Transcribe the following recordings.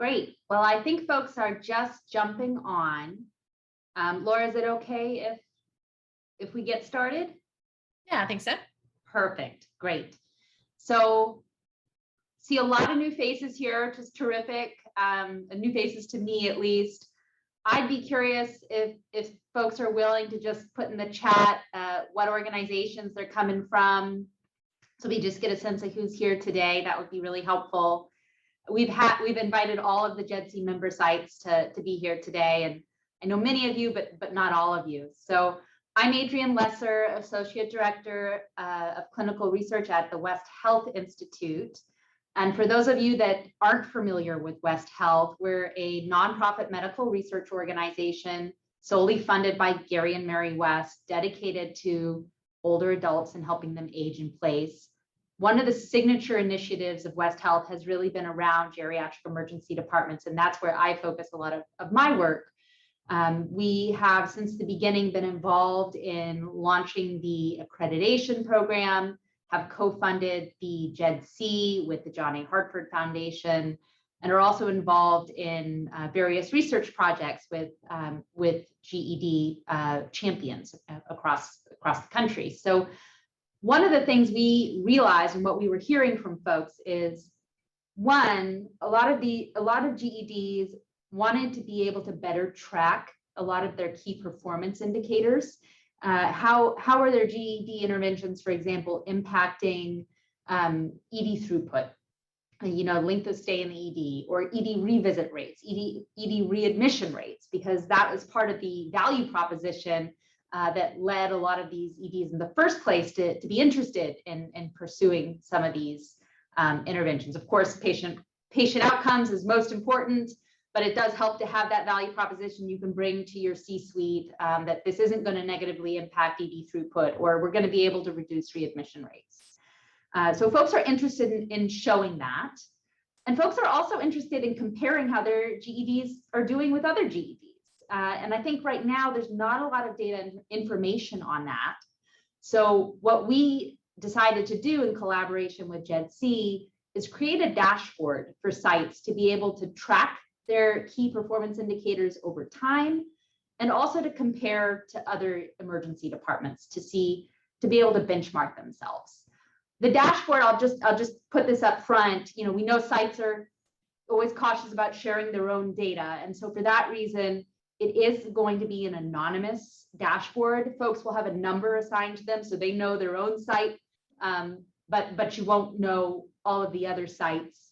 Great. Well, I think folks are just jumping on. Laura, is it okay if we get started? Yeah, I think so. Perfect. Great. So see a lot of new faces here, which is terrific. New faces to me, at least. I'd be curious if folks are willing to just put in the chat what organizations they're coming from, so we just get a sense of who's here today. That would be really helpful. We've invited all of the GEDC member sites to be here today, and I know many of you, but not all of you. So I'm Adriane Lesser, Associate Director of Clinical Research at the West Health Institute. And for those of you that aren't familiar with West Health, we're a nonprofit medical research organization solely funded by Gary and Mary West, dedicated to older adults and helping them age in place. One of the signature initiatives of West Health has really been around geriatric emergency departments, and that's where I focus a lot of my work. We have, since the beginning, been involved in launching the accreditation program, have co-funded the GEDC with the John A. Hartford Foundation, and are also involved in various research projects with GED champions across the country. So one of the things we realized and what we were hearing from folks is, one, a lot of GEDs wanted to be able to better track a lot of their key performance indicators. How are their GED interventions, for example, impacting ED throughput, length of stay in the ED, or ED revisit rates, ED readmission rates, because that was part of the value proposition that led a lot of these EDs in the first place to be interested in pursuing some of these interventions. Of course, patient outcomes is most important, but it does help to have that value proposition you can bring to your C-suite, that this isn't going to negatively impact ED throughput, or we're going to be able to reduce readmission rates. So folks are interested in showing that. And folks are also interested in comparing how their GEDs are doing with other GEDs. And I think right now there's not a lot of data and information on that. So what we decided to do in collaboration with GEDC is create a dashboard for sites to be able to track their key performance indicators over time, and also to compare to other emergency departments to be able to benchmark themselves. The dashboard, I'll just put this up front. We know sites are always cautious about sharing their own data, and so for that reason, it is going to be an anonymous dashboard. Folks will have a number assigned to them, so they know their own site, but you won't know all of the other sites.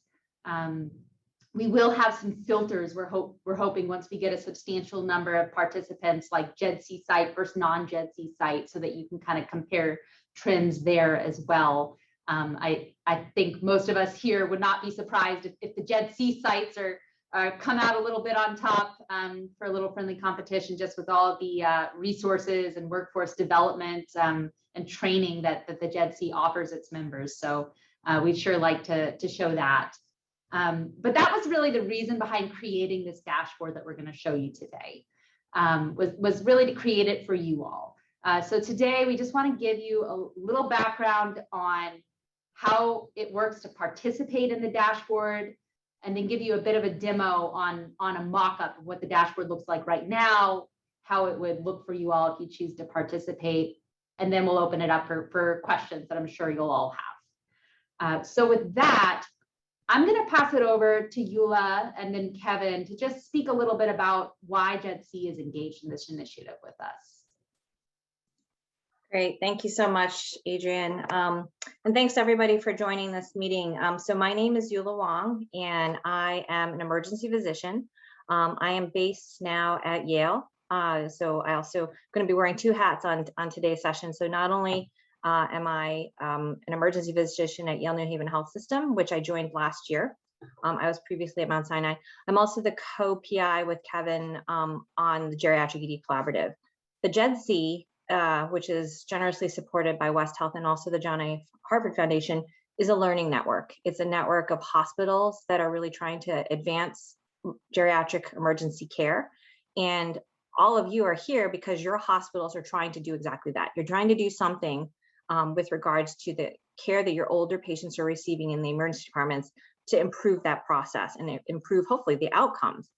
We will have some filters. We're hoping once we get a substantial number of participants, like GEDC site versus non-GEDC site, so that you can kind of compare trends there as well. I think most of us here would not be surprised if the GEDC sites come out a little bit on top for a little friendly competition, just with all of the resources and workforce development and training that the GEDC offers its members. So we'd sure like to show that. But that was really the reason behind creating this dashboard that we're going to show you today, was really to create it for you all. So today we just want to give you a little background on how it works to participate in the dashboard, and then give you a bit of a demo on a mock-up of what the dashboard looks like right now, how it would look for you all if you choose to participate, and then we'll open it up for questions that I'm sure you'll all have. So with that, I'm going to pass it over to Ula and then Kevin to just speak a little bit about why GEDC is engaged in this initiative with us. Great, thank you so much, Adriane. And thanks everybody for joining this meeting. So my name is Ula Hwang, and I am an emergency physician. I am based now at Yale. So I also going to be wearing two hats on today's session. So not only am I an emergency physician at Yale New Haven Health System, which I joined last year. I was previously at Mount Sinai. I'm also the co-PI with Kevin on the Geriatric ED Collaborative. The GEDC, which is generously supported by West Health and also the John A. Hartford Foundation, is a learning network. It's a network of hospitals that are really trying to advance geriatric emergency care. And all of you are here because your hospitals are trying to do exactly that. You're trying to do something with regards to the care that your older patients are receiving in the emergency departments to improve that process and improve hopefully the outcomes.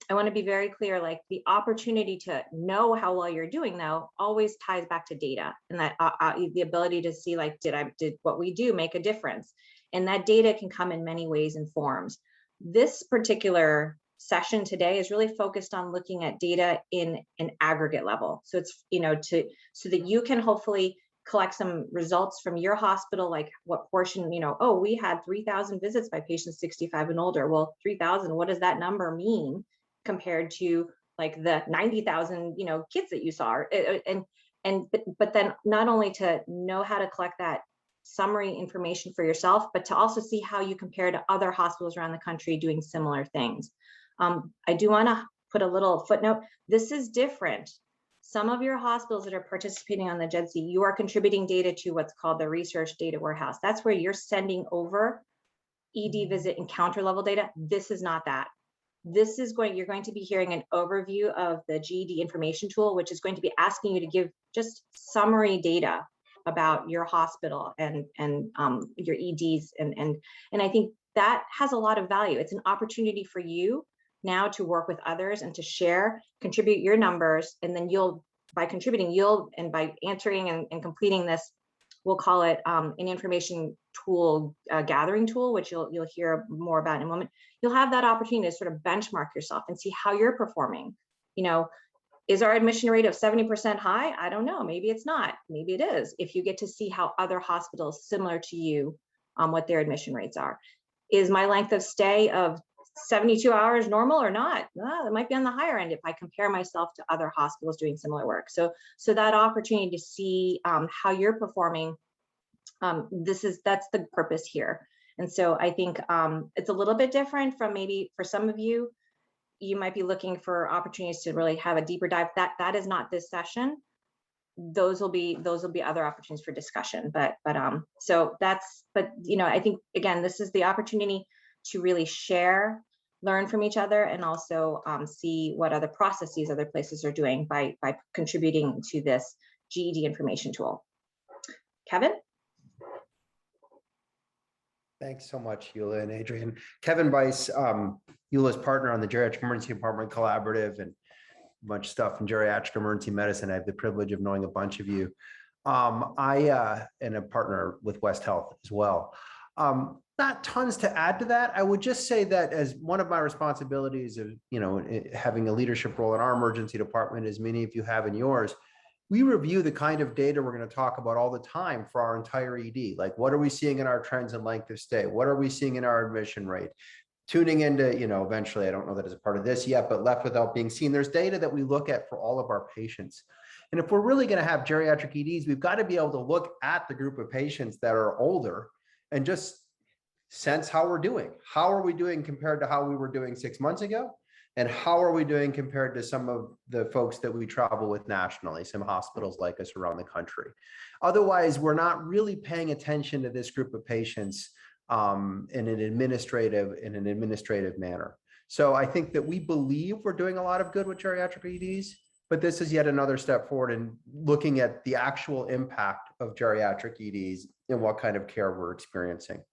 I want to be very clear, like the opportunity to know how well you're doing though always ties back to data, and that the ability to see like, did what we do make a difference? And that data can come in many ways and forms. This particular session today is really focused on looking at data in an aggregate level. So it's, so that you can hopefully collect some results from your hospital, like what portion, oh, we had 3,000 visits by patients 65 and older. Well, 3,000, what does that number mean compared to like the 90,000, kids that you saw? But then not only to know how to collect that summary information for yourself, but to also see how you compare to other hospitals around the country doing similar things. I do want to put a little footnote. This is different. Some of your hospitals that are participating on the GEDC, you are contributing data to what's called the research data warehouse. That's where you're sending over ED visit encounter level data. This is not that. This is you're going to be hearing an overview of the GED information tool, which is going to be asking you to give just summary data about your hospital and your EDs. And I think that has a lot of value. It's an opportunity for you now to work with others and to share, contribute your numbers, and then by contributing, and by answering and completing this, we'll call it an information tool, gathering tool, which you'll hear more about in a moment. You'll have that opportunity to sort of benchmark yourself and see how you're performing. Is our admission rate of 70% high? I don't know, maybe it's not, maybe it is. If you get to see how other hospitals similar to you, what their admission rates are. Is my length of stay of 72 hours normal or not? It might be on the higher end if I compare myself to other hospitals doing similar work. So that opportunity to see how you're performing, that's the purpose here. And so I think it's a little bit different from maybe for some of you, you might be looking for opportunities to really have a deeper dive. That is not this session. Those will be other opportunities for discussion. But I think again, this is the opportunity to really share, learn from each other, and also see what other processes other places are doing by contributing to this GED information tool. Kevin? Thanks so much, Ula and Adriane. Kevin Biese, Ula's partner on the Geriatric Emergency Department Collaborative and a bunch of stuff in geriatric emergency medicine. I have the privilege of knowing a bunch of you. I am a partner with West Health as well. Not tons to add to that. I would just say that as one of my responsibilities of, having a leadership role in our emergency department, as many of you have in yours, we review the kind of data we're going to talk about all the time for our entire ED. Like, what are we seeing in our trends and length of stay? What are we seeing in our admission rate? Tuning into, eventually, I don't know that as a part of this yet, but left without being seen. There's data that we look at for all of our patients. And if we're really going to have geriatric EDs, we've got to be able to look at the group of patients that are older and just sense how we're doing. How are we doing compared to how we were doing 6 months ago? And how are we doing compared to some of the folks that we travel with nationally, some hospitals like us around the country? Otherwise, we're not really paying attention to this group of patients in an administrative manner. So I think that we believe we're doing a lot of good with geriatric EDs, but this is yet another step forward in looking at the actual impact of geriatric EDs and what kind of care we're experiencing.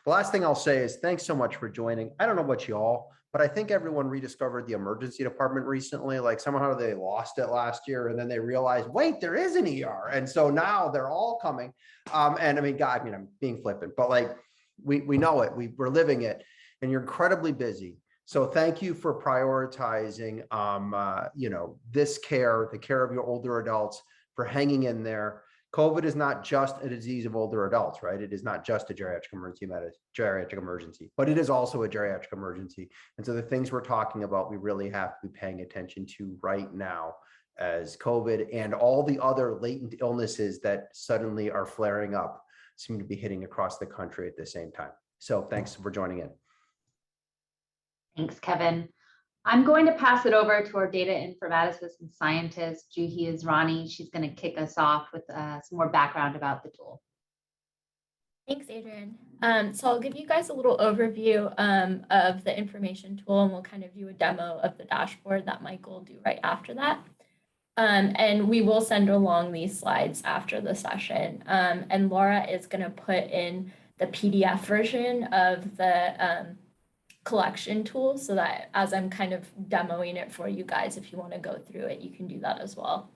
The last thing I'll say is thanks so much for joining. I don't know about y'all, but I think everyone rediscovered the emergency department recently. Like somehow they lost it last year and then they realized, wait, there is an ER. And so now they're all coming. And I mean, God, I'm being flippant, but like we know it, we're living it, and you're incredibly busy. So thank you for prioritizing, this care, the care of your older adults, for hanging in there. COVID is not just a disease of older adults, right? It is not just a geriatric emergency, but it is also a geriatric emergency. And so the things we're talking about, we really have to be paying attention to right now as COVID and all the other latent illnesses that suddenly are flaring up seem to be hitting across the country at the same time. So thanks for joining in. Thanks, Kevin. I'm going to pass it over to our data informaticist and scientist, Juhi Israni. She's going to kick us off with some more background about the tool. Thanks, Adriane. So I'll give you guys a little overview of the information tool, and we'll kind of do a demo of the dashboard that Mike will do right after that. And we will send along these slides after the session. And Laura is going to put in the PDF version of the collection tool, so that as I'm kind of demoing it for you guys, if you want to go through it, you can do that as well.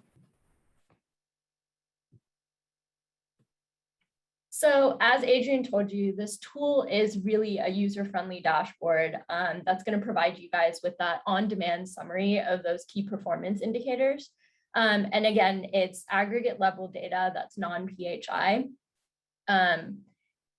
So as Adriane told you, this tool is really a user-friendly dashboard that's going to provide you guys with that on-demand summary of those key performance indicators. And again, it's aggregate level data that's non-PHI.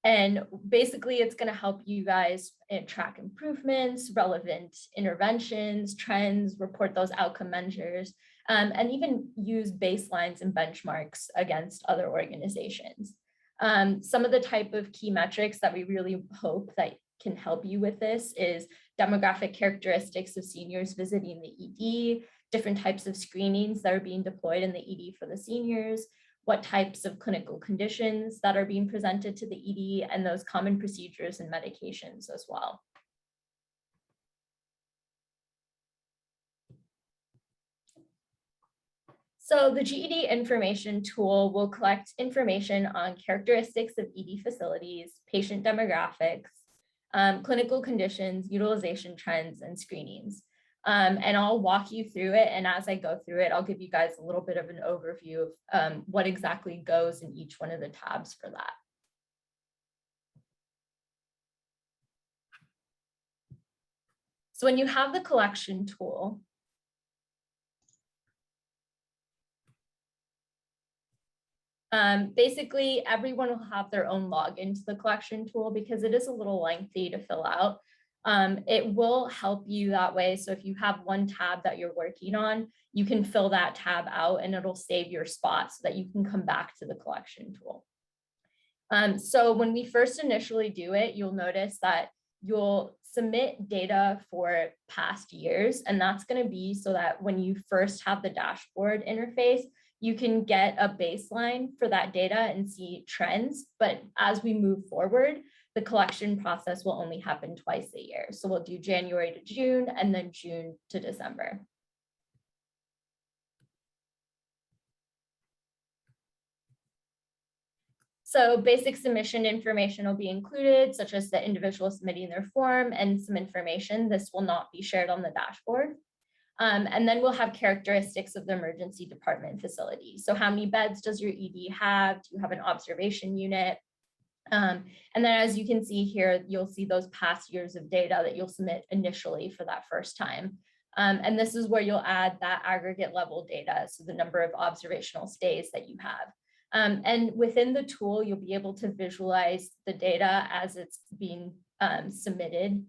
And basically, it's going to help you guys track improvements, relevant interventions, trends, report those outcome measures, and even use baselines and benchmarks against other organizations. Some of the type of key metrics that we really hope that can help you with this is demographic characteristics of seniors visiting the ED, different types of screenings that are being deployed in the ED for the seniors, what types of clinical conditions that are being presented to the ED, and those common procedures and medications as well. So the GED Information tool will collect information on characteristics of ED facilities, patient demographics, clinical conditions, utilization trends, and screenings. And I'll walk you through it. And as I go through it, I'll give you guys a little bit of an overview of what exactly goes in each one of the tabs for that. So when you have the collection tool, basically everyone will have their own login to the collection tool because it is a little lengthy to fill out. It will help you that way. So if you have one tab that you're working on, you can fill that tab out and it'll save your spot so that you can come back to the collection tool. So when we first initially do it, you'll notice that you'll submit data for past years, and that's going to be so that when you first have the dashboard interface, you can get a baseline for that data and see trends. But as we move forward, the collection process will only happen twice a year. So we'll do January to June and then June to December. So basic submission information will be included, such as the individual submitting their form and some information. This will not be shared on the dashboard. And then we'll have characteristics of the emergency department facility. So how many beds does your ED have? Do you have an observation unit? And then as you can see here, you'll see those past years of data that you'll submit initially for that first time. And this is where you'll add that aggregate level data, so the number of observational stays that you have. And within the tool, you'll be able to visualize the data as it's being submitted.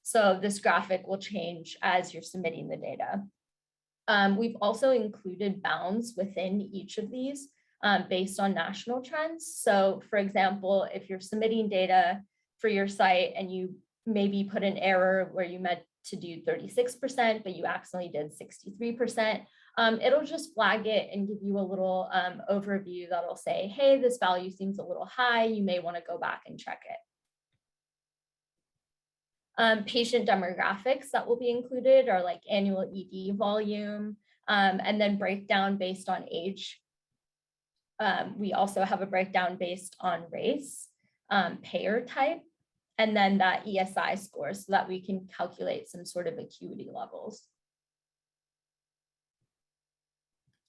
So this graphic will change as you're submitting the data. We've also included bounds within each of these based on national trends. So for example, if you're submitting data for your site and you maybe put an error where you meant to do 36%, but you accidentally did 63%, it'll just flag it and give you a little overview that'll say, hey, this value seems a little high. You may want to go back and check it. Patient demographics that will be included are like annual ED volume, and then breakdown based on age. We also have a breakdown based on race, payer type, and then that ESI score so that we can calculate some sort of acuity levels.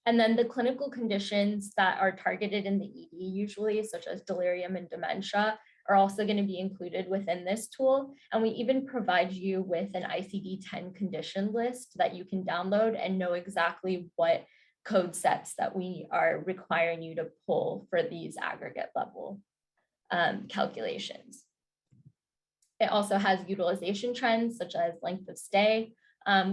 And then the clinical conditions that are targeted in the ED usually, such as delirium and dementia, are also going to be included within this tool. And we even provide you with an ICD-10 condition list that you can download and know exactly what code sets that we are requiring you to pull for these aggregate level calculations. It also has utilization trends such as length of stay.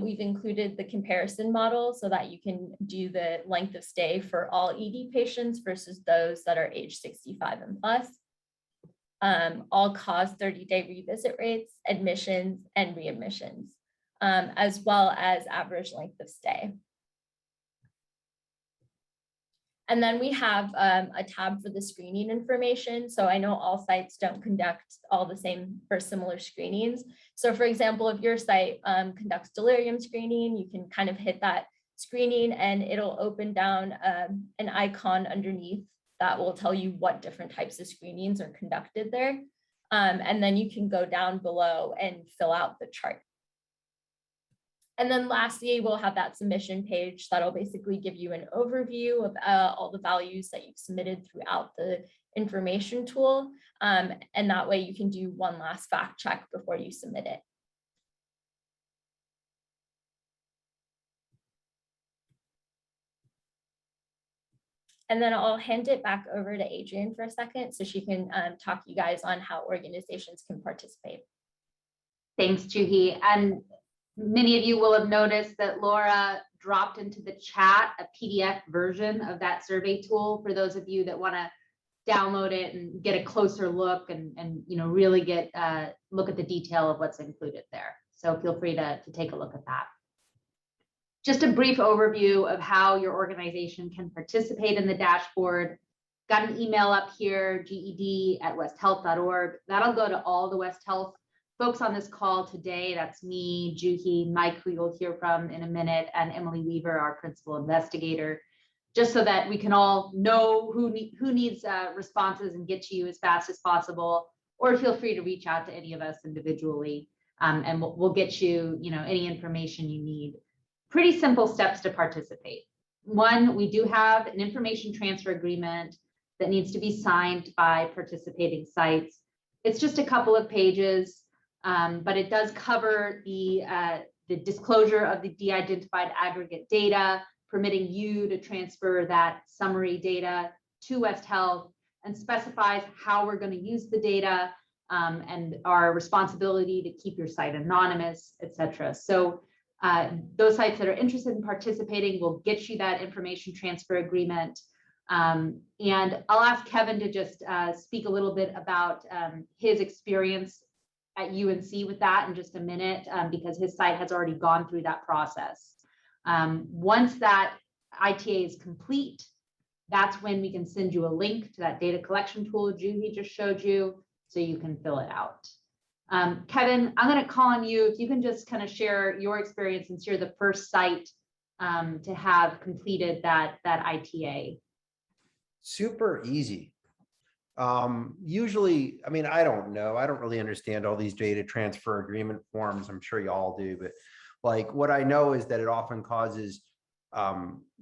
We've included the comparison model so that you can do the length of stay for all ED patients versus those that are age 65 and plus. All-cause 30-day revisit rates, admissions, and readmissions, as well as average length of stay. And then we have a tab for the screening information. So I know all sites don't conduct all the same or similar screenings. So for example, if your site conducts delirium screening, you can kind of hit that screening and it'll open down an icon underneath that will tell you what different types of screenings are conducted there. And then you can go down below and fill out the chart. And then lastly, we'll have that submission page that'll basically give you an overview of all the values that you've submitted throughout the information tool. And that way you can do one last fact check before you submit it. And then I'll hand it back over to Adriane for a second so she can talk you guys on how organizations can participate. Thanks, Juhi. And many of you will have noticed that Laura dropped into the chat a PDF version of that survey tool for those of you that want to download it and get a closer look and really get look at the detail of what's included there. So feel free to take a look at that. Just a brief overview of how your organization can participate in the dashboard. Got an email up here, GED@westhealth.org. That'll go to all the West Health folks on this call today. That's me, Juhi, Mike, who you'll hear from in a minute, and Emily Weaver, our principal investigator, just so that we can all know who needs responses and get to you as fast as possible. Or feel free to reach out to any of us individually, and we'll get you, any information you need. Pretty simple steps to participate. One, we do have an information transfer agreement that needs to be signed by participating sites. It's just a couple of pages, but it does cover the disclosure of the de-identified aggregate data, permitting you to transfer that summary data to West Health, and specifies how we're going to use the data and our responsibility to keep your site anonymous, etc. So those sites that are interested in participating will get you that information transfer agreement. And I'll ask Kevin to just speak a little bit about his experience at UNC with that in just a minute, because his site has already gone through that process. Once that ITA is complete, that's when we can send you a link to that data collection tool Juhi just showed you, so you can fill it out. Kevin, I'm going to call on you if you can just kind of share your experience since you're the first site to have completed that ITA. Super easy. Usually, I mean, I don't know. I don't really understand all these data transfer agreement forms. I'm sure you all do, but like what I know is that it often causes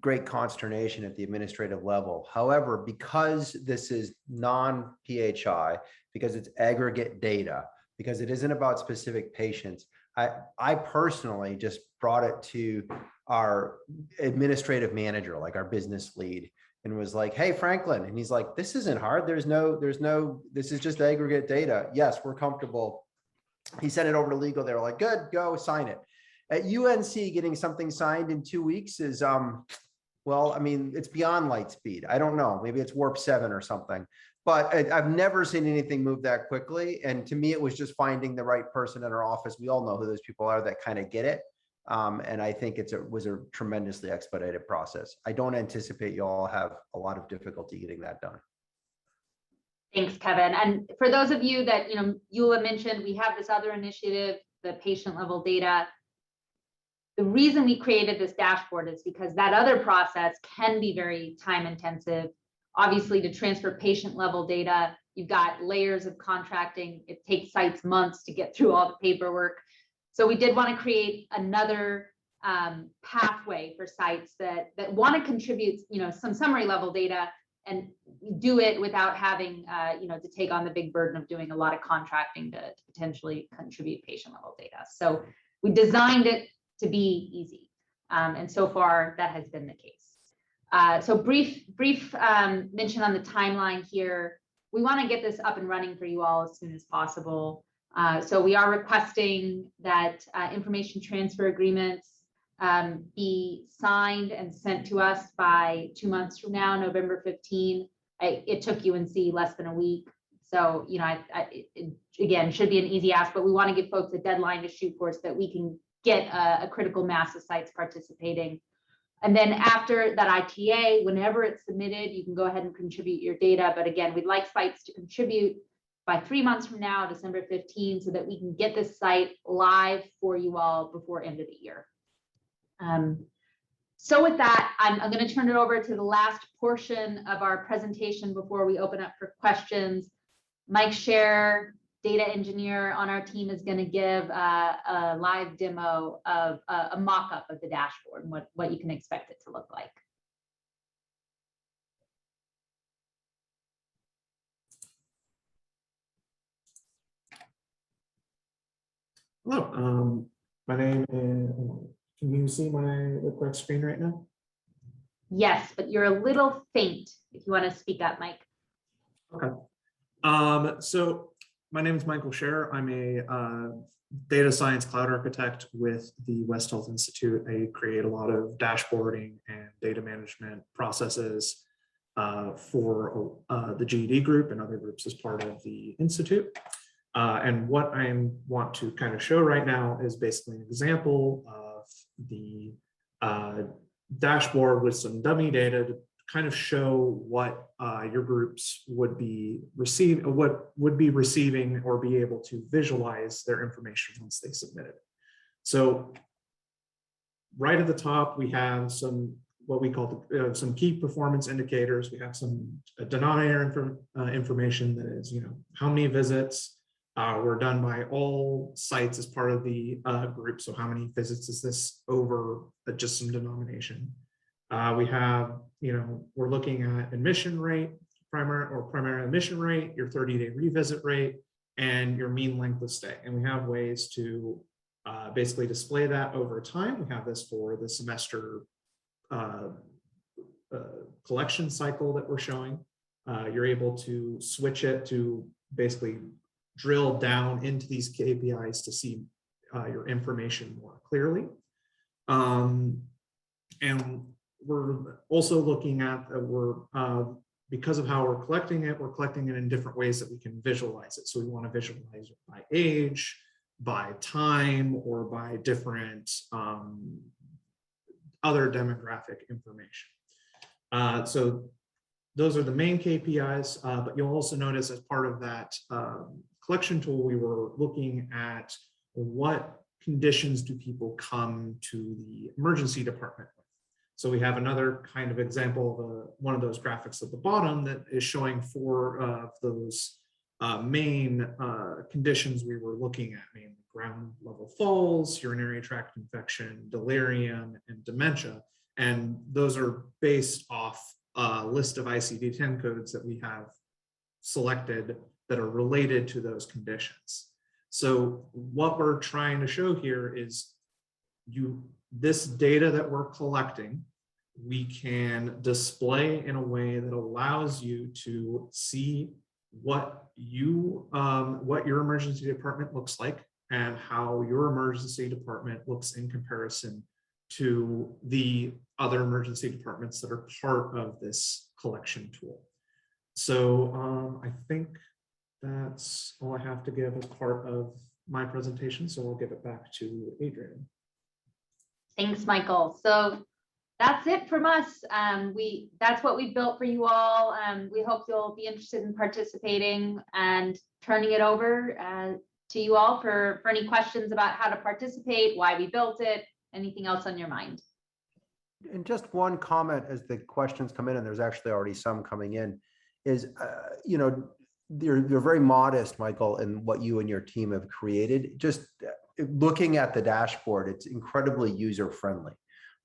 great consternation at the administrative level. However, because this is non-PHI, because it's aggregate data, because it isn't about specific patients, I personally just brought it to our administrative manager, like our business lead, and was like, hey, Franklin. And he's like, this isn't hard. This is just aggregate data. Yes, we're comfortable. He sent it over to legal. They were like, good, go sign it. At UNC, getting something signed in 2 weeks is, well, I mean, it's beyond light speed. I don't know. Maybe it's warp 7 or something. But I've never seen anything move that quickly. And to me, it was just finding the right person in our office. We all know who those people are that kind of get it. And I think it was a tremendously expedited process. I don't anticipate you all have a lot of difficulty getting that done. Thanks, Kevin. And for those of you that, Ula mentioned, we have this other initiative, the patient level data. The reason we created this dashboard is because that other process can be very time intensive. Obviously, to transfer patient level data, you've got layers of contracting. It takes sites months to get through all the paperwork. So we did want to create another pathway for sites that want to contribute, some summary level data and do it without having, to take on the big burden of doing a lot of contracting to potentially contribute patient level data. So we designed it to be easy. And so far that has been the case. So brief mention on the timeline here. We want to get this up and running for you all as soon as possible. So we are requesting that information transfer agreements be signed and sent to us by 2 months from now, November 15. It took UNC less than a week. So, again, should be an easy ask, but we want to give folks a deadline to shoot for so that we can get a critical mass of sites participating. And then after that ITA, whenever it's submitted, you can go ahead and contribute your data. But again, we'd like sites to contribute by 3 months from now, December 15, so that we can get this site live for you all before end of the year. So with that, I'm going to turn it over to the last portion of our presentation before we open up for questions. Mike Scher, data engineer on our team is going to give a live demo of a mock-up of the dashboard and what you can expect it to look like. Hello, my name is, can you see the correct screen right now? Yes, but you're a little faint if you want to speak up, Mike. Okay. So my name is Michael Scher. I'm a data science cloud architect with the West Health Institute. I create a lot of dashboarding and data management processes for the GED group and other groups as part of the Institute. And what I want to kind of show right now is basically an example of the dashboard with some dummy data to kind of show what your groups would be receiving or be able to visualize their information once they submit it. So right at the top, we have some what we call some key performance indicators. We have some denominator information that is, how many visits were done by all sites as part of the group. So how many visits is this over just some denomination? We have, we're looking at admission rate, primary admission rate, your 30-day revisit rate, and your mean length of stay. And we have ways to basically display that over time. We have this for the semester collection cycle that we're showing. You're able to switch it to basically drill down into these KPIs to see your information more clearly. And we're also looking at, because of how we're collecting it in different ways that we can visualize it. So we want to visualize it by age, by time, or by different other demographic information. So those are the main KPIs, but you'll also notice as part of that collection tool, we were looking at what conditions do people come to the emergency department with. So we have another kind of example of one of those graphics at the bottom that is showing 4 of those main conditions we were looking at, mainly ground level falls, urinary tract infection, delirium, and dementia. And those are based off a list of ICD-10 codes that we have selected that are related to those conditions. So what we're trying to show here is this data that we're collecting, we can display in a way that allows you to see what your emergency department looks like and how your emergency department looks in comparison to the other emergency departments that are part of this collection tool. So I think that's all I have to give as part of my presentation. So I'll give it back to Adriane. Thanks, Michael. So that's it from us. That's what we built for you all. We hope you'll be interested in participating and turning it over to you all for any questions about how to participate, why we built it, anything else on your mind. And just one comment as the questions come in, and there's actually already some coming in, is, you're very modest, Michael, in what you and your team have created. Just looking at the dashboard, it's incredibly user-friendly.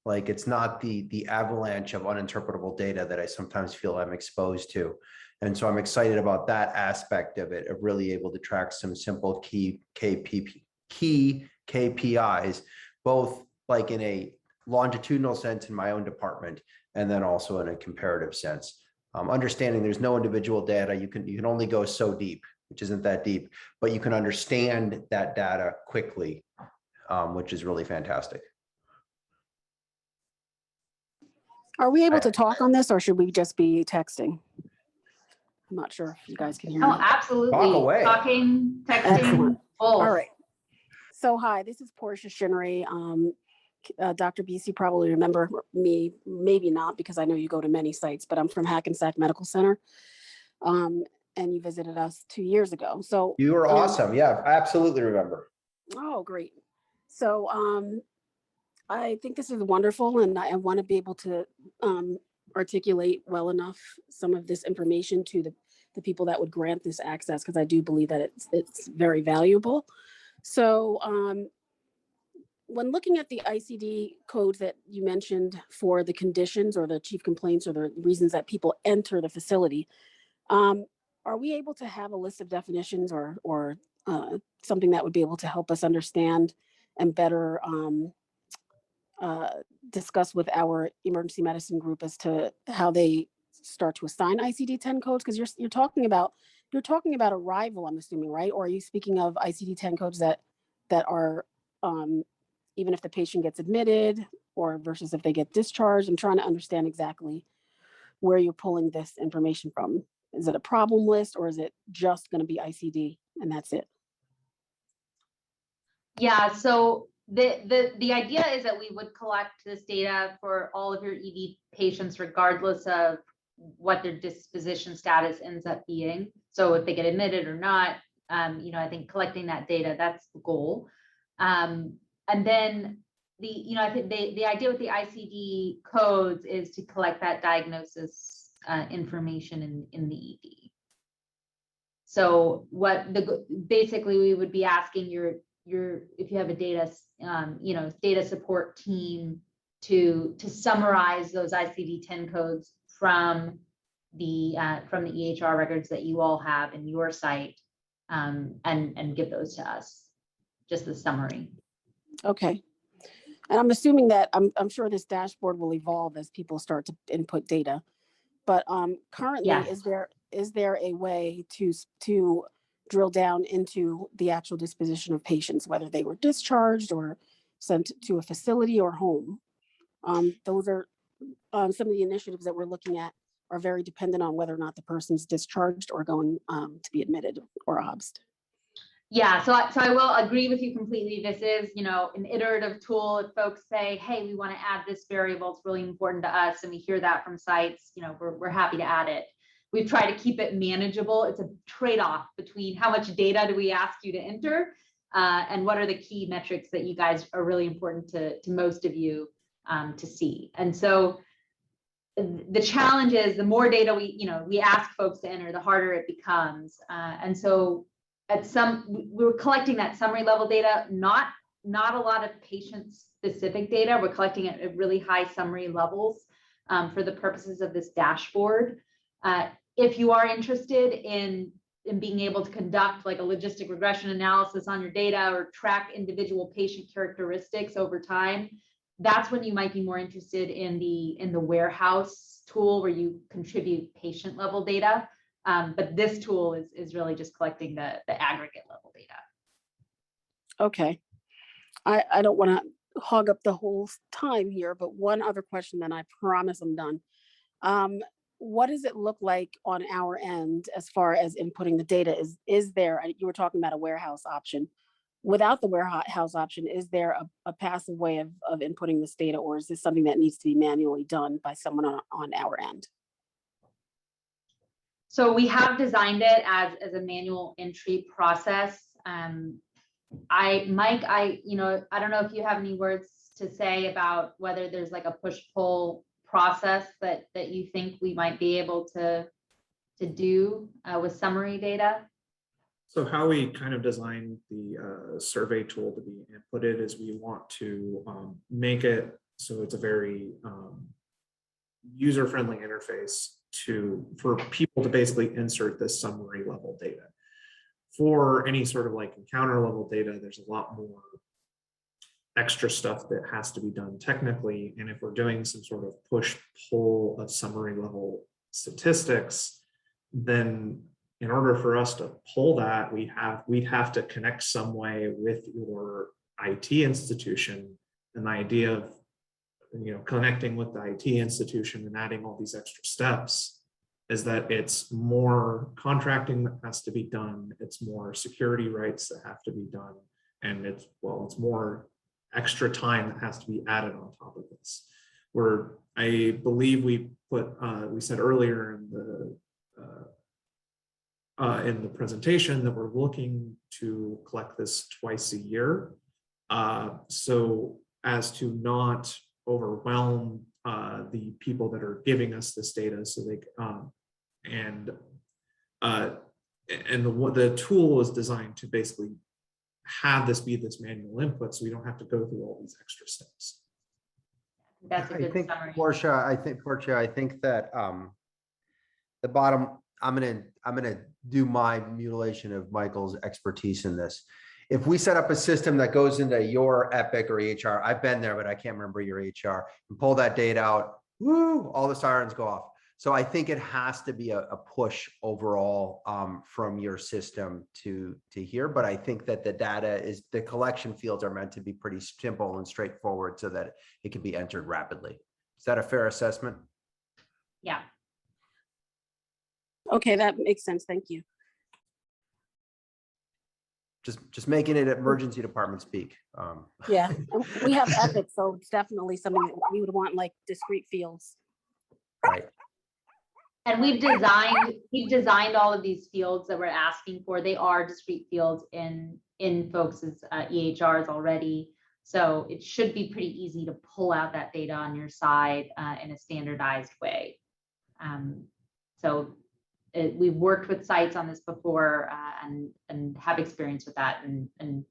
Like, it's not the avalanche of uninterpretable data that I sometimes feel I'm exposed to. And so I'm excited about that aspect of it, of really able to track some simple key KPIs, both like in a longitudinal sense in my own department, and then also in a comparative sense. Understanding there's no individual data, you can only go so deep, which isn't that deep, but you can understand that data quickly, which is really fantastic. Are we able to talk on this, or should we just be texting? I'm not sure if you guys can hear me. Oh, absolutely. Talk away. Talking, texting, Excellent. both. All right. So hi, this is Portia Shinnery. Dr. Biese, you probably remember me, maybe not, because I know you go to many sites, but I'm from Hackensack Medical Center. And you visited us 2 years ago. So You were awesome. Yeah, I absolutely remember. Oh, great. So I think this is wonderful, and I want to be able to articulate well enough some of this information to the the people that would grant this access, because I do believe that it's very valuable. So when looking at the ICD codes that you mentioned for the conditions or the chief complaints or the reasons that people enter the facility, are we able to have a list of definitions or something that would be able to help us understand and better discuss with our emergency medicine group as to how they start to assign ICD-10 codes? Because you're talking about arrival, I'm assuming, right? Or are you speaking of ICD-10 codes that are even if the patient gets admitted or versus if they get discharged? I'm trying to understand exactly where you're pulling this information from. Is it a problem list or is it just going to be ICD and that's it? Yeah, so the idea is that we would collect this data for all of your ED patients, regardless of what their disposition status ends up being. So if they get admitted or not, I think collecting that data, that's the goal. And then I think the idea with the ICD codes is to collect that diagnosis information in the ED. So basically we would be asking your if you have a data support team to summarize those ICD-10 codes from the EHR records that you all have in your site, and give those to us, just the summary. Okay. And I'm assuming that I'm sure this dashboard will evolve as people start to input data. But currently, Yes. is there a way to drill down into the actual disposition of patients, whether they were discharged or sent to a facility or home? Those are some of the initiatives that we're looking at are very dependent on whether or not the person's discharged or going to be admitted or obsed. Yeah, so I will agree with you completely. This is, an iterative tool. If folks say, hey, we want to add this variable, it's really important to us, and we hear that from sites, we're happy to add it. We've tried to keep it manageable. It's a trade-off between how much data do we ask you to enter, and what are the key metrics that you guys are really important to most of you to see. And so the challenge is the more data we ask folks to enter, the harder it becomes. And so we're collecting that summary level data, not a lot of patient specific data. We're collecting it at really high summary levels for the purposes of this dashboard. If you are interested in being able to conduct like a logistic regression analysis on your data or track individual patient characteristics over time, that's when you might be more interested in the warehouse tool where you contribute patient level data. But this tool is really just collecting the aggregate level data. Okay. I don't want to hog up the whole time here, but one other question, then I promise I'm done. What does it look like on our end as far as inputting the data? Is there, you were talking about a warehouse option. Without the warehouse option, is there a passive way of inputting this data, or is this something that needs to be manually done by someone on our end? So we have designed it as a manual entry process. Mike, I don't know if you have any words to say about whether there's like a push-pull process that you think we might be able to do with summary data. So how we kind of designed the survey tool to be inputted is we want to make it so it's a very user-friendly interface for people to basically insert this summary level data. For any sort of like encounter level data, there's a lot more extra stuff that has to be done technically. And if we're doing some sort of push-pull of summary level statistics, then in order for us to pull that, we'd have to connect some way with your IT institution. And the idea of connecting with the IT institution and adding all these extra steps is that it's more contracting that has to be done. It's more security rights that have to be done. And it's more extra time that has to be added on top of this. I believe we said earlier in the presentation that we're looking to collect this twice a year, so as to not overwhelm the people that are giving us this data, so they and And the tool is designed to basically have this be this manual input, so we don't have to go through all these extra steps. That's a I good think summary. Portia, I think that the bottom, I'm gonna do my mutilation of Michael's expertise in this. If we set up a system that goes into your Epic or EHR, I've been there, but I can't remember your EHR, and pull that data out, woo, all the sirens go off. So I think it has to be a push overall from your system to here. But I think that the collection fields are meant to be pretty simple and straightforward so that it can be entered rapidly. Is that a fair assessment? Yeah. Okay, that makes sense. Thank you. Just making it emergency department speak. Yeah, and we have Epic, so it's definitely something that we would want, like discrete fields. Right. And we've designed all of these fields that we're asking for. They are discrete fields in folks' EHRs already. So it should be pretty easy to pull out that data on your side in a standardized way. We've worked with sites on this before and have experience with that, and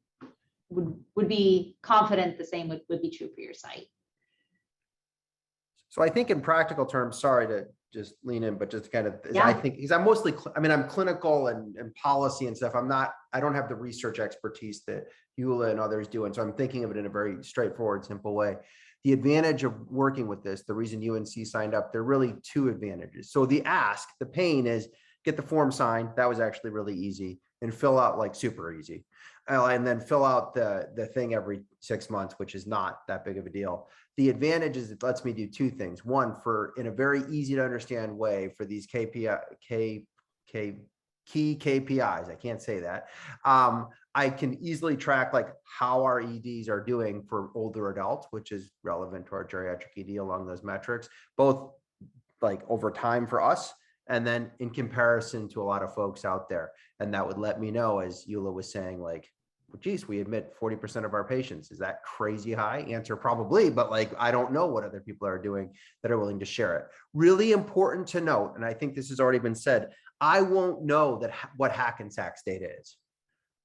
would be confident the same would be true for your site. So I think in practical terms, sorry to just lean in, but just kind of, Yeah. I think, because I'm mostly, I'm clinical and policy and stuff. I don't have the research expertise that Ula and others do. And so I'm thinking of it in a very straightforward, simple way. The advantage of working with this, the reason UNC signed up, there are really two advantages. So the pain is get the form signed. That was actually really easy, and fill out like super easy. And then fill out the thing every 6 months, which is not that big of a deal. The advantage is it lets me do two things. One, in a very easy to understand way for these key KPIs, I can't say that. I can easily track like how our EDs are doing for older adults, which is relevant to our geriatric ED along those metrics, both like over time for us, and then in comparison to a lot of folks out there. And that would let me know, as Ula was saying, like, well, geez, we admit 40% of our patients. Is that crazy high? Answer, probably, but like, I don't know what other people are doing that are willing to share it. Really important to note, and I think this has already been said, I won't know what Hackensack's data is,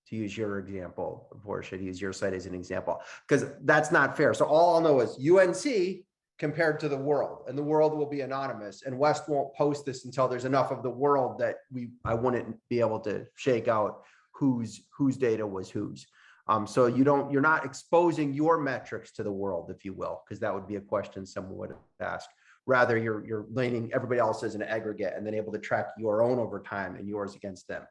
to use your example, Portia, to use your site as an example, because that's not fair. So all I'll know is UNC compared to the world, and the world will be anonymous, and West won't post this until there's enough of the world that I wouldn't be able to shake out whose data was whose. So you're not exposing your metrics to the world, if you will, because that would be a question someone would ask. Rather, you're laning everybody else as an aggregate and then able to track your own over time and yours against them.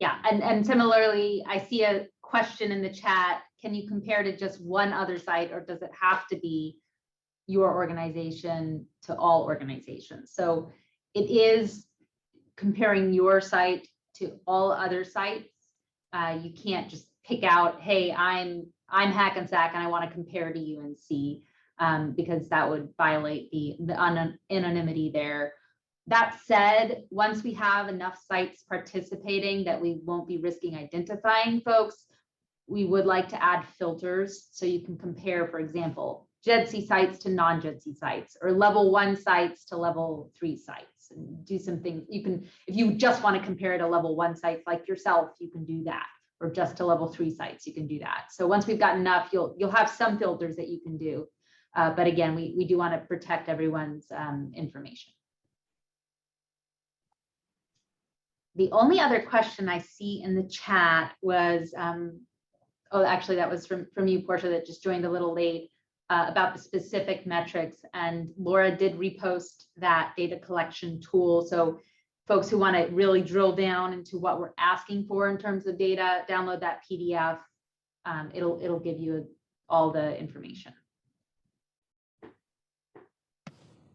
Yeah, and similarly, I see a question in the chat. Can you compare to just one other site, or does it have to be your organization to all organizations? So it is comparing your site to all other sites. You can't just pick out, hey, I'm Hackensack and I want to compare to UNC, because that would violate the anonymity there. That said, once we have enough sites participating that we won't be risking identifying folks, we would like to add filters so you can compare, for example, GEDC sites to non-GEDC sites, or level 1 sites to level 3 sites, and do some things. You can, if you just want to compare to level 1 sites like yourself, you can do that, or just to level 3 sites, you can do that. So once we've got enough, you'll have some filters that you can do. But again, we do want to protect everyone's information. The only other question I see in the chat was, oh, actually that was from you, Portia, that just joined a little late, about the specific metrics. And Laura did repost that data collection tool. So folks who want to really drill down into what we're asking for in terms of data, download that PDF. It'll give you all the information.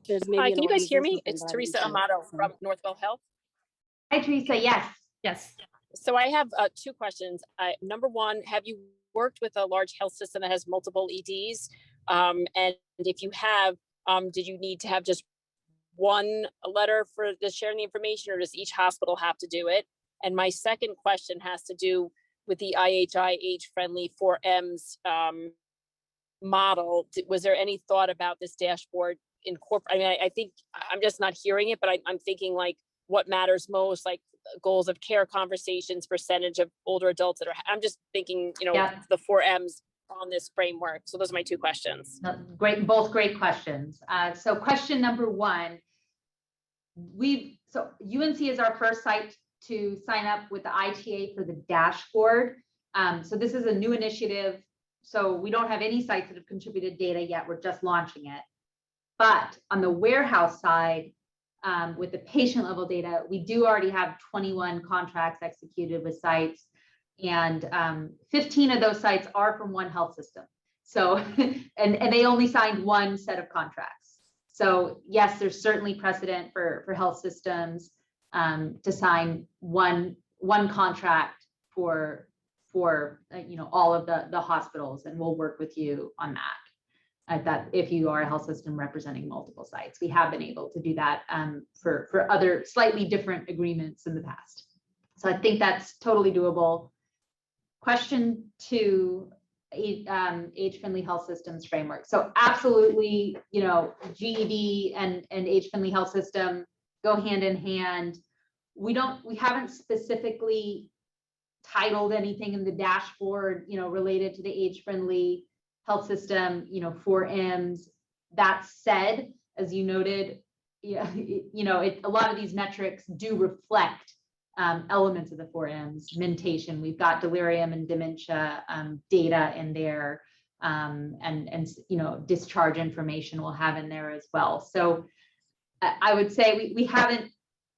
Hi, can you guys hear me? It's Teresa Amato from Northwell Health. Hi, Teresa. Yes. Yes. So I have 2 questions. Number one, have you worked with a large health system that has multiple EDs? And if you have, did you need to have just one letter for the sharing the information, or does each hospital have to do it? And my second question has to do with the IHI age-friendly 4Ms model. Was there any thought about this dashboard incorporate? I mean, I think I'm just not hearing it, but I'm thinking like what matters most, like goals of care conversations, percentage of older adults that are, I'm just thinking, Yeah. the 4Ms on this framework. So those are my two questions. Great, both great questions. So question number one, UNC is our first site to sign up with the ITA for the dashboard. So this is a new initiative. So we don't have any sites that have contributed data yet. We're just launching it. But on the warehouse side, with the patient level data, we do already have 21 contracts executed with sites, and 15 of those sites are from one health system. So, and they only signed one set of contracts. So yes, there's certainly precedent for health systems to sign one contract for all of the hospitals, and we'll work with you on that. If you are a health system representing multiple sites, we have been able to do that for other slightly different agreements in the past. So I think that's totally doable. Question two, age-friendly health systems framework. So absolutely, GED and age-friendly health system go hand in hand. We haven't specifically titled anything in the dashboard, related to the age-friendly health system, 4Ms. That said, as you noted, a lot of these metrics do reflect elements of the 4Ms, mentation. We've got delirium and dementia data in there, and discharge information we'll have in there as well. So I would say we haven't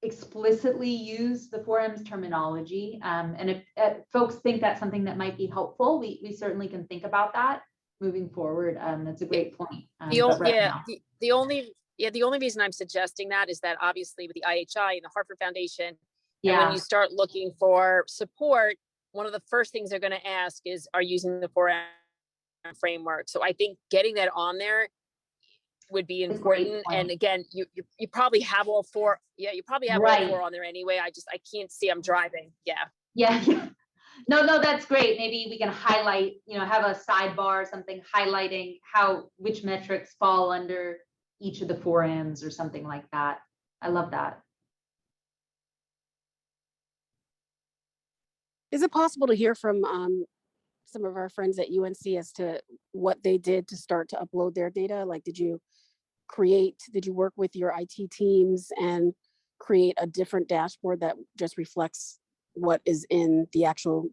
explicitly used the 4Ms terminology, and if folks think that's something that might be helpful, we certainly can think about that moving forward. That's a great point. The only reason I'm suggesting that is that obviously with the IHI and the Hartford Foundation, and when you start looking for support, one of the first things they're going to ask is, are you using the 4M framework? So I think getting that on there would be important. And again, you probably have all four. Yeah, you probably have all four on there anyway. I can't see. I'm driving. Yeah. No, that's great. Maybe we can highlight, have a sidebar or something highlighting which metrics fall under each of the 4Ms or something like that. I love that. Is it possible to hear from some of our friends at UNC as to what they did to start to upload their data? Like, did you work with your IT teams and create a different dashboard that just reflects what is in the actual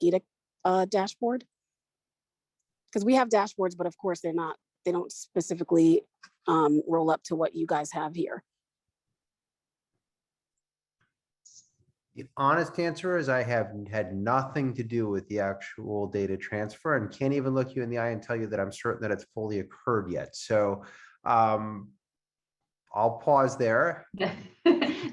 GEDC dashboard? Because we have dashboards, but of course they don't specifically roll up to what you guys have here. The honest answer is I have had nothing to do with the actual data transfer, and can't even look you in the eye and tell you that I'm certain that it's fully occurred yet. So I'll pause there.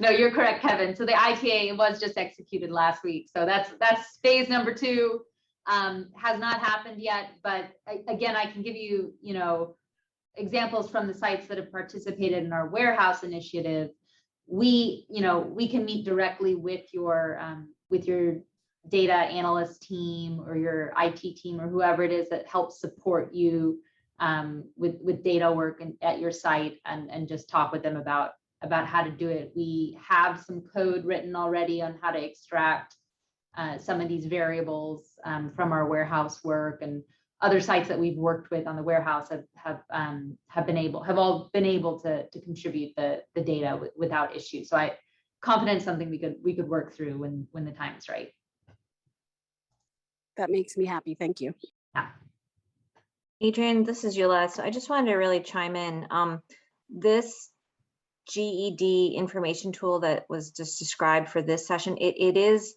No, you're correct, Kevin. So the ITA was just executed last week. So that's phase number 2. Has not happened yet, but again, I can give you, examples from the sites that have participated in our warehouse initiative. We can meet directly with your data analyst team or your IT team or whoever it is that helps support you with data work at your site, and just talk with them about how to do it. We have some code written already on how to extract some of these variables from our warehouse work, and other sites that we've worked with on the warehouse have all been able to contribute the data without issue. So I'm confident something we could work through when the time is right. That makes me happy. Thank you. Yeah. Adriane, this is Ula. So I just wanted to really chime in. This GED information tool that was just described for this session, it is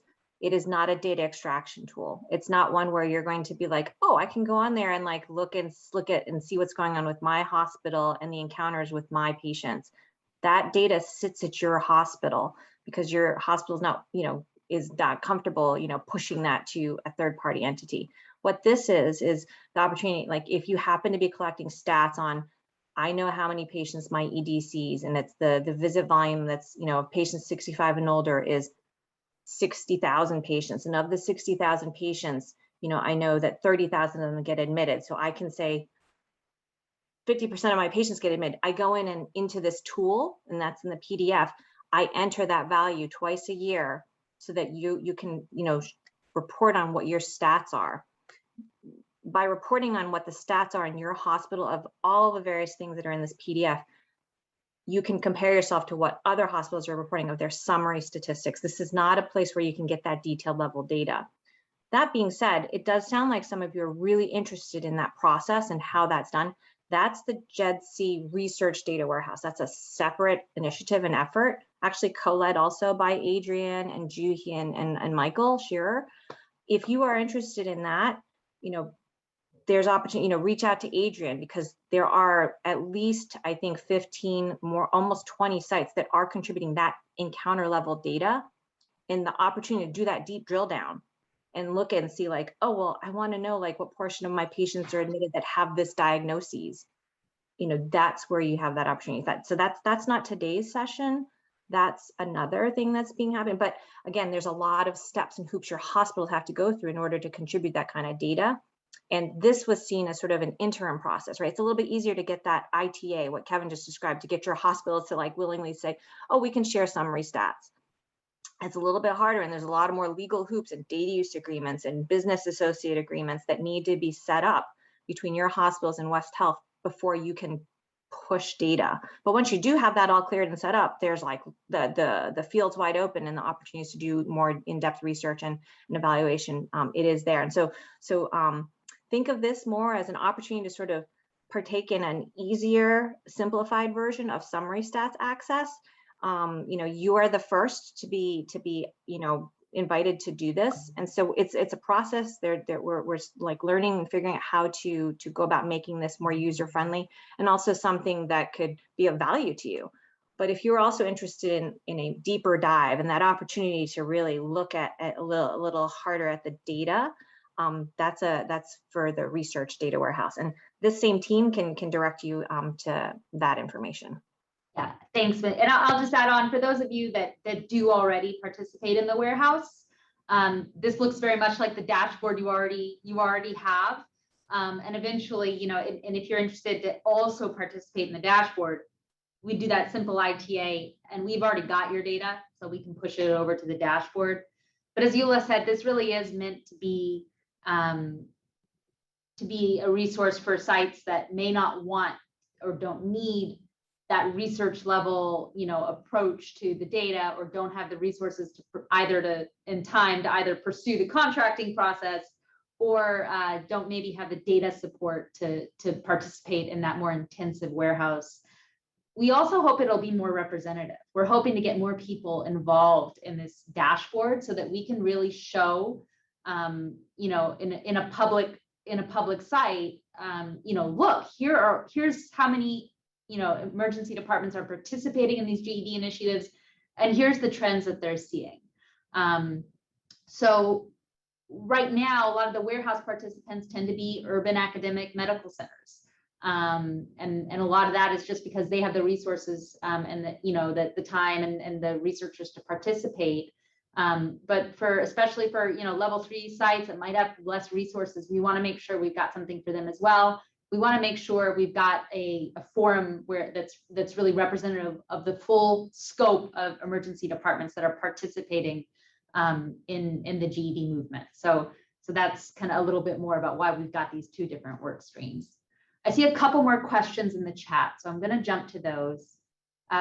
not a data extraction tool. It's not one where you're going to be like, oh, I can go on there and like look at and see what's going on with my hospital and the encounters with my patients. That data sits at your hospital because your hospital is not, is not comfortable, pushing that to a third-party entity. What this is the opportunity, like if you happen to be collecting stats on, I know how many patients my EDCs, and it's the visit volume that's, patients 65 and older is 60,000 patients. And of the 60,000 patients, I know that 30,000 of them get admitted. So I can say 50% of my patients get admitted. I go in and into this tool, and that's in the PDF. I enter that value twice a year so that you can, report on what your stats are. By reporting on what the stats are in your hospital of all the various things that are in this PDF, you can compare yourself to what other hospitals are reporting of their summary statistics. This is not a place where you can get that detailed level data. That being said, it does sound like some of you are really interested in that process and how that's done. That's the GEDC Research Data Warehouse. That's a separate initiative and effort, actually co-led also by Adriane and Juhi and Michael Shearer. If you are interested in that, there's opportunity, reach out to Adriane, because there are at least, I think, 15 more, almost 20 sites that are contributing that encounter level data, and the opportunity to do that deep drill down and look and see like, oh, well, I want to know like what portion of my patients are admitted that have this diagnoses. That's where you have that opportunity. So that's not today's session. That's another thing that's being happened. But again, there's a lot of steps and hoops your hospitals have to go through in order to contribute that kind of data. And this was seen as sort of an interim process, right? It's a little bit easier to get that ITA, what Kevin just described, to get your hospitals to like willingly say, oh, we can share summary stats. It's a little bit harder, and there's a lot of more legal hoops and data use agreements and business associate agreements that need to be set up between your hospitals and West Health before you can push data. But once you do have that all cleared and set up, there's like the field's wide open and the opportunities to do more in-depth research and evaluation. It is there. And so think of this more as an opportunity to sort of partake in an easier, simplified version of summary stats access. You are the first to be invited to do this, and so it's a process. We're like learning and figuring out how to go about making this more user friendly, and also something that could be of value to you. But if you're also interested in a deeper dive and that opportunity to really look at a little harder at the data, that's for the Research Data Warehouse, and this same team can direct you to that information. Yeah, thanks. And I'll just add on, for those of you that do already participate in the warehouse, this looks very much like the dashboard you already have. And eventually, and if you're interested to also participate in the dashboard, we do that simple ITA, and we've already got your data, so we can push it over to the dashboard. But as Ula said, this really is meant to be a resource for sites that may not want or don't need that research level, approach to the data, or don't have the resources to either pursue the contracting process, or don't maybe have the data support to participate in that more intensive warehouse. We also hope it'll be more representative. We're hoping to get more people involved in this dashboard so that we can really show, in a public site, look, here's how many emergency departments are participating in these GED initiatives, and here's the trends that they're seeing. So right now, a lot of the warehouse participants tend to be urban academic medical centers. And a lot of that is just because they have the resources and the time and the researchers to participate. But especially for level 3 sites that might have less resources, we want to make sure we've got something for them as well. We want to make sure we've got a forum where that's really representative of the full scope of emergency departments that are participating in the GED movement. So that's kind of a little bit more about why we've got these two different work streams. I see a couple more questions in the chat, so I'm going to jump to those.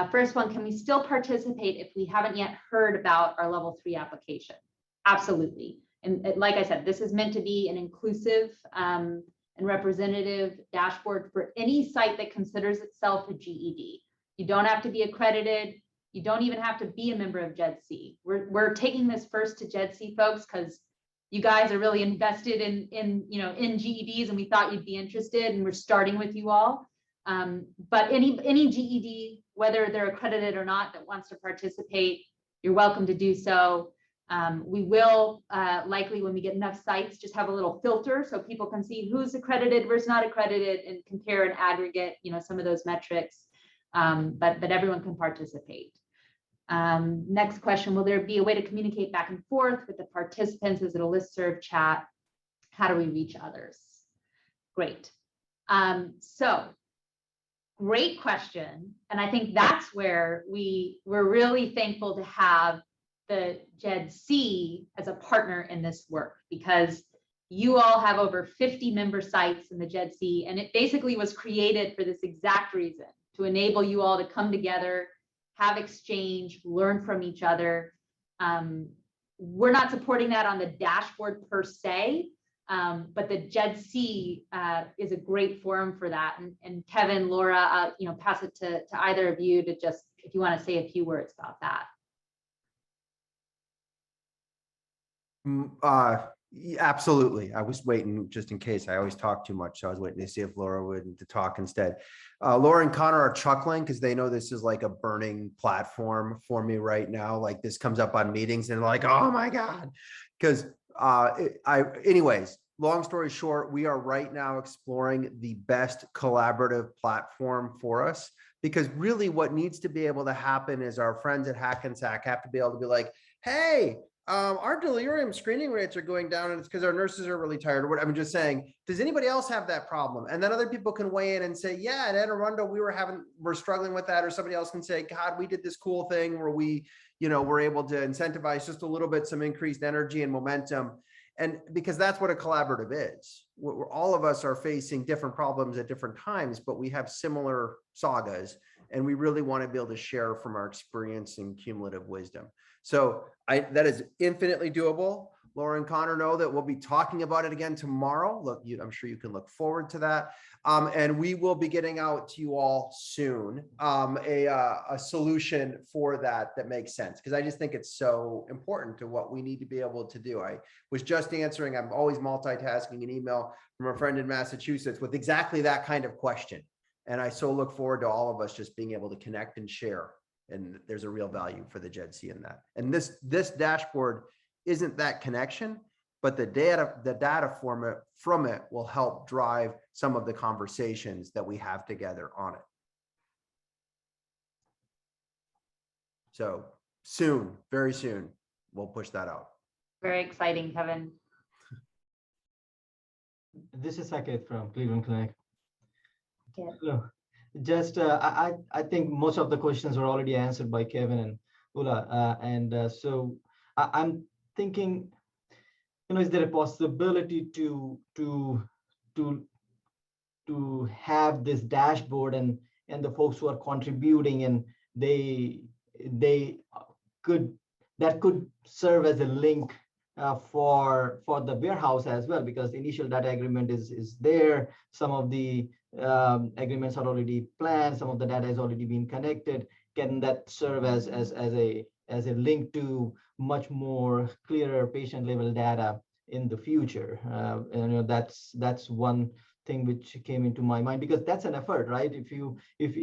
First one, can we still participate if we haven't yet heard about our level 3 application? Absolutely. And like I said, this is meant to be an inclusive and representative dashboard for any site that considers itself a GED. You don't have to be accredited. You don't even have to be a member of GEDC. We're taking this first to GEDC folks because you guys are really invested in GEDs, and we thought you'd be interested, and we're starting with you all. But any GED, whether they're accredited or not, that wants to participate, you're welcome to do so. We will likely, when we get enough sites, just have a little filter so people can see who's accredited versus not accredited and compare and aggregate, some of those metrics. But everyone can participate. Next question, will there be a way to communicate back and forth with the participants? Is it a listserv chat? How do we reach others? Great. So great question. And I think that's where we're really thankful to have the GEDC as a partner in this work, because you all have over 50 member sites in the GEDC, and it basically was created for this exact reason, to enable you all to come together, have exchange, learn from each other. We're not supporting that on the dashboard per se, but the GEDC is a great forum for that. And Kevin, Laura, pass it to either of you to just, if you want to say a few words about that. Absolutely. I was waiting just in case. I always talk too much, so I was waiting to see if Laura would to talk instead. Laura and Connor are chuckling because they know this is like a burning platform for me right now. Like this comes up on meetings and like, oh my God. Because anyways, long story short, we are right now exploring the best collaborative platform for us, because really what needs to be able to happen is our friends at Hackensack have to be able to be like, hey, our delirium screening rates are going down and it's because our nurses are really tired or what. I'm just saying, does anybody else have that problem? And then other people can weigh in and say, yeah, at Anne Arundel, we're struggling with that. Or somebody else can say, God, we did this cool thing where we, we're able to incentivize just a little bit, some increased energy and momentum. And because that's what a collaborative is. All of us are facing different problems at different times, but we have similar sagas. And we really want to be able to share from our experience and cumulative wisdom. So that is infinitely doable. Laura and Connor know that we'll be talking about it again tomorrow. Look, I'm sure you can look forward to that. And we will be getting out to you all soon a solution for that makes sense, because I just think it's so important to what we need to be able to do. I was just answering, I'm always multitasking, an email from a friend in Massachusetts with exactly that kind of question. And I so look forward to all of us just being able to connect and share. And there's a real value for the GEDC in that. And this dashboard isn't that connection, but the data from it will help drive some of the conversations that we have together on it. So soon, very soon, we'll push that out. Very exciting, Kevin. This is Saket from Cleveland Clinic. Yeah. Hello. Just, I think most of the questions were already answered by Kevin and Ula. So I'm thinking, is there a possibility to have this dashboard and the folks who are contributing, and that could serve as a link for the warehouse as well, because the initial data agreement is there. Some of the agreements are already planned. Some of the data has already been connected. Can that serve as a link to much more clearer patient level data in the future? And that's one thing which came into my mind, because that's an effort, right? If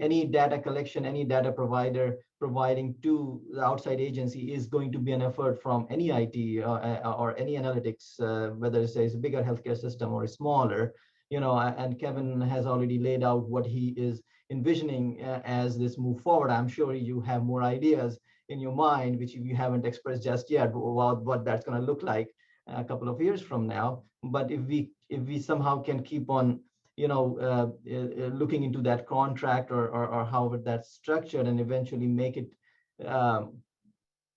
any data collection, any data provider providing to the outside agency is going to be an effort from any IT or any analytics, whether it's a bigger healthcare system or a smaller, and Kevin has already laid out what he is envisioning as this move forward. I'm sure you have more ideas in your mind, which you haven't expressed just yet, about what that's going to look like a couple of years from now. But if we somehow can keep on, looking into that contract or how that's structured, and eventually make it,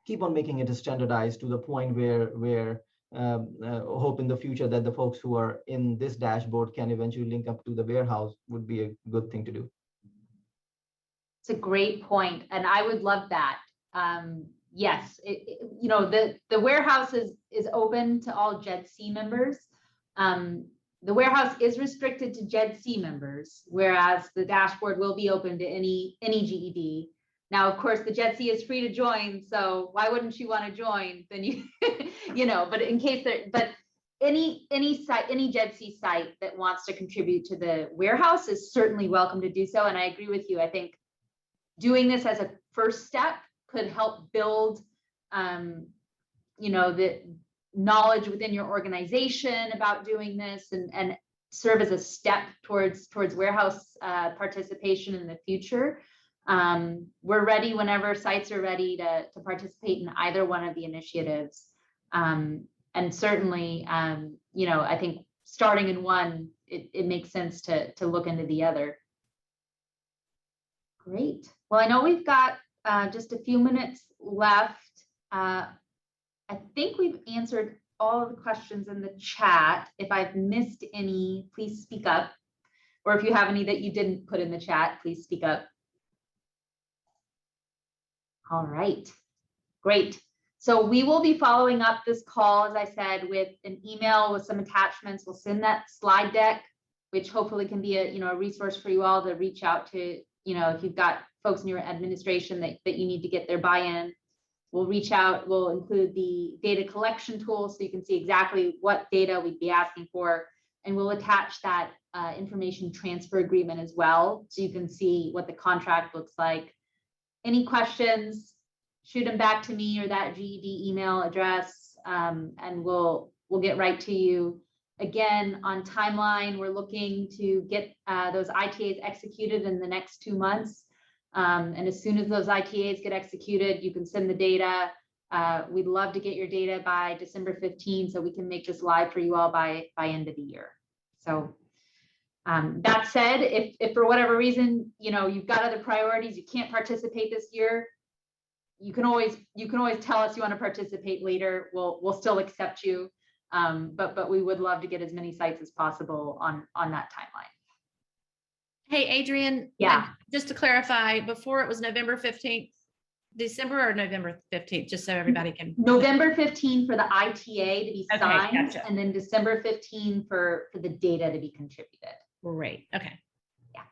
keep on making it standardized to the point where hope in the future that the folks who are in this dashboard can eventually link up to the warehouse, would be a good thing to do. It's a great point, and I would love that. Yes, the warehouse is open to all GEDC members. The warehouse is restricted to GEDC members, whereas the dashboard will be open to any GED. Now, of course, the GEDC is free to join, so why wouldn't you want to join? Then but in case but any site, any GEDC site that wants to contribute to the warehouse is certainly welcome to do so. And I agree with you. I think doing this as a first step could help build, the knowledge within your organization about doing this, and serve as a step towards warehouse participation in the future. We're ready whenever sites are ready to participate in either one of the initiatives. And certainly, I think starting in one, it makes sense to look into the other. Great. Well, I know we've got just a few minutes left. I think we've answered all of the questions in the chat. If I've missed any, please speak up. Or if you have any that you didn't put in the chat, please speak up. All right, great. So we will be following up this call, as I said, with an email with some attachments. We'll send that slide deck, which hopefully can be a resource for you all to reach out to, if you've got folks in your administration that you need to get their buy-in. We'll reach out, we'll include the data collection tool so you can see exactly what data we'd be asking for. And we'll attach that information transfer agreement as well, so you can see what the contract looks like. Any questions, shoot them back to me or that GED email address, and we'll get right to you. Again, on timeline, we're looking to get those ITAs executed in the next 2 months. And as soon as those ITAs get executed, you can send the data. We'd love to get your data by December 15, so we can make this live for you all by end of the year. So that said, if for whatever reason, you've got other priorities, you can't participate this year, you can always tell us you want to participate later. We'll still accept you. But we would love to get as many sites as possible on that timeline. Hey, Adriane. Yeah. Just to clarify, before it was November 15th, December or November 15th, just so everybody can. November 15 for the ITA to be Okay, signed, gotcha. and then December 15 for the data to be contributed. Great. Okay. Yeah.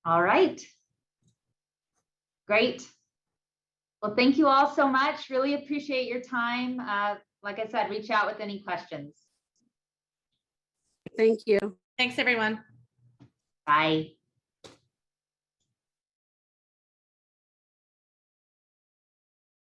All right. Great. Well, thank you all so much. Really appreciate your time. Like I said, reach out with any questions. Thank you. Thanks, everyone. Bye.